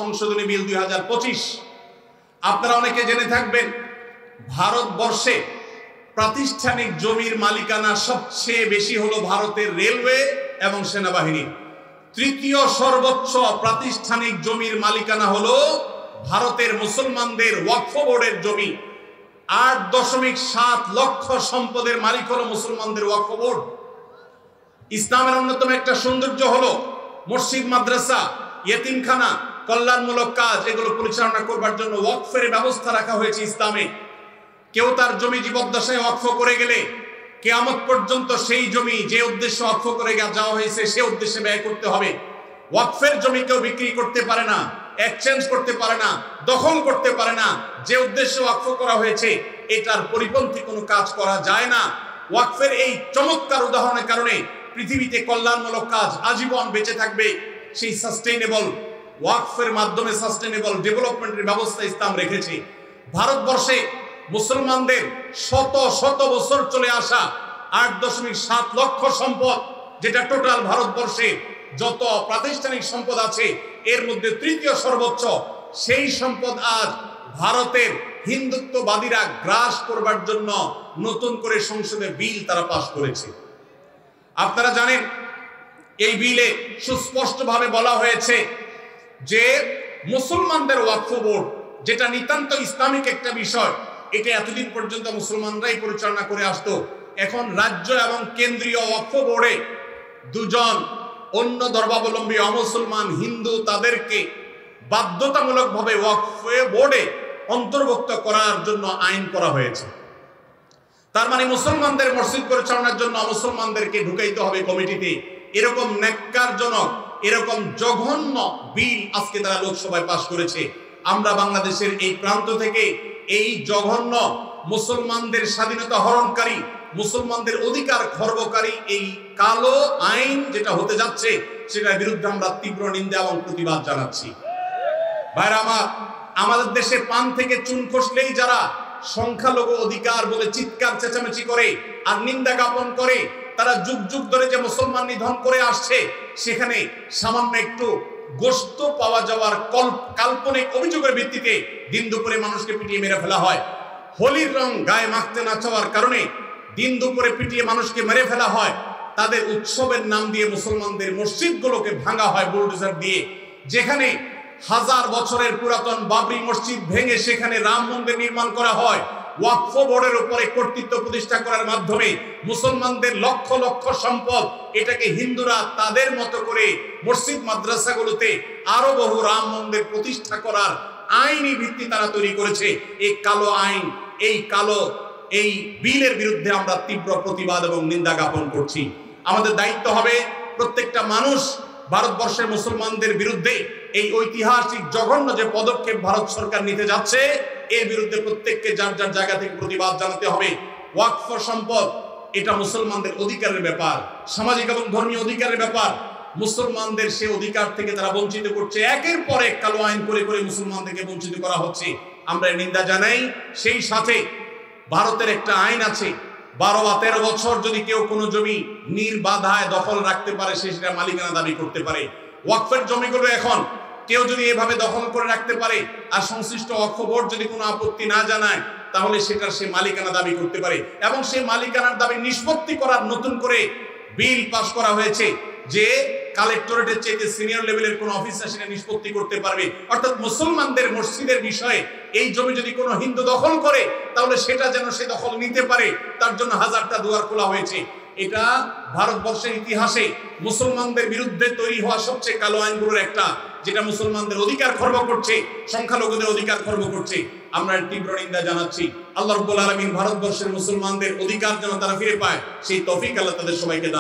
সংশোধনী বিল 2025। আপনারা অনেকে জেনে থাকবেন ভারতবর্ষে প্রাতিষ্ঠানিক জমির মালিকানা সবচেয়ে বেশি হলো ভারতের রেলওয়ে এবং সেনাবাহিনী। তৃতীয় সর্বোচ্চ প্রাতিষ্ঠানিক জমির মালিকানা হলো ভারতের মুসলমানদের ওয়াকফ বোর্ডের জমি। 8.7 লক্ষ সম্পদের মালিক হলো মুসলমানদের ওয়াকফ বোর্ড। ইসলামের অন্যতম একটা সৌন্দর্য হলো মসজিদ, মাদ্রাসা, ইয়েতিমখানা, কল্যাণমূলক কাজ এগুলো পরিচালনা করবার জন্য ওয়াকফের ব্যবস্থা রাখা হয়েছে ইসলামে। কেউ তার জমি জীবদ্দশায় ওয়াকফ করে গেলে কিয়ামত পর্যন্ত সেই জমি যে উদ্দেশ্যে ওয়াকফ করে যাওয়া হয়েছে সে উদ্দেশ্যে ব্যয় করতে হবে। ওয়াকফের জমি কেউ বিক্রি করতে পারে না, এক্সচেঞ্জ করতে পারে না, দখল করতে পারে না। যে উদ্দেশ্যে ওয়াকফ করা হয়েছে এটার পরিপন্থী কোনো কাজ করা যায় না। ওয়াকফের এই চমৎকার উদাহরণের কারণে পৃথিবীতে কল্যাণমূলক কাজ আজীবন বেঁচে থাকবে। সেই সাস্টেইনেবল ওয়াকফের মাধ্যমে সাস্টেইনেবল ডেভেলপমেন্টের ব্যবস্থা ইসলাম রেখেছে। ভারতবর্ষে মুসলমানদের শত শত বছর চলে আসা 8.7 লক্ষ সম্পদ, যেটা টোটাল ভারতবর্ষে যত প্রাতিষ্ঠানিক সম্পদ আছে এর মধ্যে তৃতীয় সর্বোচ্চ। সেই সম্পদ আজ ভারতের হিন্দুত্ববাদীরা গ্রাস করবার জন্য নতুন করে সংসদে বিল তারা পাশ করেছে। আপনারা জানেন এই বিলে সুস্পষ্টভাবে বলা হয়েছে যে মুসলমানদের ওয়াকফ বোর্ড, যেটা নিতান্ত ইসলামিক একটা বিষয়, এটা এতদিন পর্যন্ত মুসলমানরাই পরিচালনা করে আসতো। এখন রাজ্য এবং কেন্দ্রীয় ওয়াকফ বোর্ডে দুজন অন্য ধর্মাবলম্বী অমুসলমান হিন্দু তাদেরকে বাধ্যতামূলকভাবে ওয়াকফ বোর্ডে অন্তর্ভুক্ত করার জন্য আইন করা হয়েছে। তার মানে মুসলমানদের মসজিদ পরিচালনার জন্য মুসলমানদেরকে ঢুকাইতে হবে কমিটিতে। এরকম ন্যাক্কারজনক, এরকম জঘন্য বিল আজকে তারা লোকসভায় পাশ করেছে। আমরা বাংলাদেশের এই প্রান্ত থেকে এই জঘন্য মুসলমানদের স্বাধীনতা হরণকারী, মুসলমানদের অধিকার খর্বকারী এই কালো আইন যেটা হতে যাচ্ছে সেটার বিরুদ্ধে আমরা তীব্র নিন্দা এবং প্রতিবাদ জানাচ্ছি। ভাইরা আমার, আমাদের দেশে পান থেকে চুন খসলেই যারা সংখ্যালঘু অধিকার বলে চিৎকার চেঁচামেচি করে আর নিন্দা জ্ঞাপন করে, তারা যুগ যুগ ধরে যে মুসলমান নিধন করে আসছে, সেখানে সামান্য একটু গোশত পাওয়া যাওয়ার কাল্পনিক অভিযোগের ভিত্তিতে দিন দুপুরে মানুষকে পিটিয়ে মেরে ফেলা হয়। হোলির রং গায়ে মাখতে না চাওয়ার কারণে দিন দুপুরে পিটিয়ে মানুষকে মেরে ফেলা হয়। তাদের উৎসবের নাম দিয়ে মুসলমানদের মসজিদগুলোকে ভাঙা হয় বুলডোজার দিয়ে। যেখানে 1000 বছরের পুরাতন বাবরি মসজিদ ভেঙে সেখানে রাম মন্দির নির্মাণ করা হয়। ওয়াকফ বোর্ডের উপরে কর্তৃত্ব প্রতিষ্ঠা করার মাধ্যমে মুসলমানদের লক্ষ লক্ষ সম্পদ, এটাকে হিন্দুরা তাদের মতো করে মসজিদ মাদ্রাসাগুলোতে আরো বহু রাম মন্দির প্রতিষ্ঠা করার আইনি ভিত্তি তারা তৈরি করেছে। এই কালো আইন, এই বিলের বিরুদ্ধে আমরা তীব্র প্রতিবাদ এবং নিন্দা জ্ঞাপন করছি। আমাদের দায়িত্ব হবে প্রত্যেকটা মানুষ ভারতবর্ষের মুসলমানদের বিরুদ্ধে এই ঐতিহাসিক জঘন্য যে পদক্ষেপ ভারত সরকার নিতে যাচ্ছে এর বিরুদ্ধে প্রত্যেককে যার যার জায়গা থেকে প্রতিবাদ জানাতে হবে। ওয়াকফ সম্পদ এটা মুসলমানদের অধিকারের ব্যাপার, সামাজিক এবং ধর্মীয় অধিকারের ব্যাপার। মুসলমানদের সে অধিকার থেকে তারা বঞ্চিত করছে। একের পর এক কালো আইন করে করে মুসলমানদেরকে বঞ্চিত করা হচ্ছে। আমরা নিন্দা জানাই। সেই সাথে ভারতের একটা আইন আছে, 12 বা 13 বছর যদি কেউ কোনো জমি নির্বাধায় দখল রাখতে পারে সে সেটা মালিকানা দাবি করতে পারে। ওয়াকফের জমিগুলো এখন কেউ যদি এভাবে দখল করে রাখতে পারে আর সংশ্লিষ্ট ওয়াকফ বোর্ড যদি কোনো আপত্তি না জানায় তাহলে সেটার সে মালিকানা দাবি করতে পারে। এবং সেই মালিকানার দাবি নিষ্পত্তি করার নতুন করে বিল পাস করা হয়েছে যে কালেক্টরেটের চেয়ে সিনিয়র লেভেলের কোন অফিসার সেটা নিষ্পত্তি করতে পারবে। অর্থাৎ মুসলমানদের মসজিদের বিষয়ে এই জমি যদি কোনো হিন্দু দখল করে তাহলে সেটা যেন সে দখল নিতে পারে, তার জন্য 1000টা দুয়ার খোলা হয়েছে। এটা ভারতবর্ষের ইতিহাসে মুসলমানদের বিরুদ্ধে তৈরি হওয়া সবচেয়ে কালো আইনগুলোর একটা, যেটা মুসলমানদের অধিকার খর্ব করছে, সংখ্যালঘুদের অধিকার খর্ব করছে। আমরা তীব্র নিন্দা জানাচ্ছি। আল্লাহ রাব্বুল আলামিন ভারতবর্ষের মুসলমানদের অধিকার যেন তারা ফিরে পায় সেই তৌফিক আল্লাহ তাদের সবাইকে